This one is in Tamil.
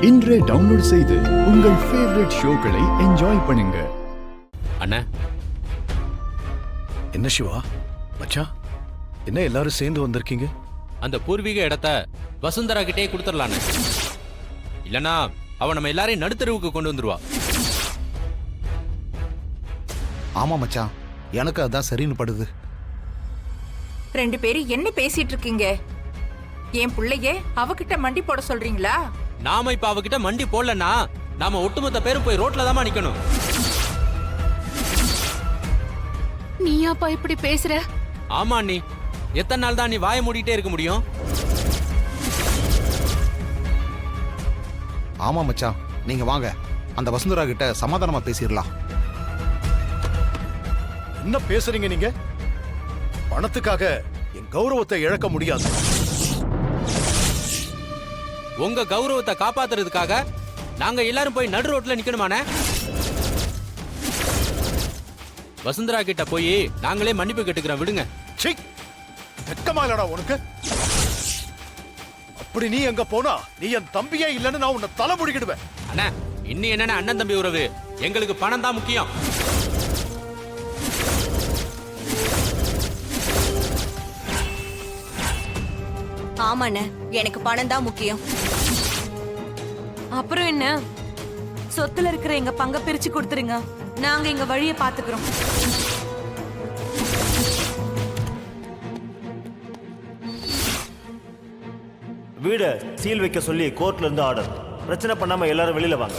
இன்றே டவுன்லோட் செய்து உங்கள் ஃபேவரட் ஷோக்களை என்ஜாய் பண்ணுங்க. அண்ணா, என்ன சிவா மச்சான், என்ன எல்லாரும் சேர்ந்து வந்திருக்கீங்க? அந்த பூர்வீக இடத்த வசுந்தரா கிட்டே கொடுத்துடலான்னு. இல்லனா அவ நம்ம எல்லாரையும் நடுத்தருவுக்கு கொண்டு வந்துருவா. ஆமா மச்சான், எனக்கு அதான் சரின்னு படுது. ரெண்டு பேரும் என்ன பேசிட்டு இருக்கீங்க? என் பிள்ளைய அவகிட்ட மண்டி போட சொல்றீங்களா? நாம இப்ப அவகிட்ட மண்டி போடலன்னா நாம ஒட்டுமொத்த பேரும் போய் ரோட்ல தான் நிக்கணும். நீயாப்பா இப்படி பேசுற? ஆமா நீ எத்தனை நாள் தான் நீ வாய மூடிட்டே இருக்க முடியும்? ஆமா மச்சான், நீங்க வாங்க, அந்த வசுந்தரா கிட்ட சமாதானமா பேசிடலாம். என்ன பேசுறீங்க நீங்க? பணத்துக்காக என் கௌரவத்தை இழக்க முடியாது. உங்க கௌரவத்தை காப்பாத்துறதுக்காக நாங்க எல்லாரும் போய் நடு ரோட்ல நிக்கணுமானே? வசுந்தரா கிட்ட போய் நாங்களே மன்னிப்பு கேட்டுக்கிறோம், விடுங்க. சீ, வெக்கமா இல்லடா உனக்கு? அப்படி நீ எங்க போனா நீ என் தம்பியே இல்லன்னு நான் உன்னை தலை முடிக்கிடுவேன். அண்ணா, இன்னும் என்னன்னா அண்ணன் தம்பி உறவு, எங்களுக்கு பணம் தான் முக்கியம். ஆமாண்ணே, எனக்கு பணம் தான் முக்கியம். அப்புறம் என்ன? சொத்துல இருக்கிற எங்க பங்க பிரிச்சு கொடுத்துருங்க, நாங்க எங்க வழியை பாத்துக்கிறோம். வீட சீல் வைக்க சொல்லி கோர்ட்ல இருந்து ஆர்டர். பிரச்சனை பண்ணாம எல்லாரும் வெளியில வாங்க.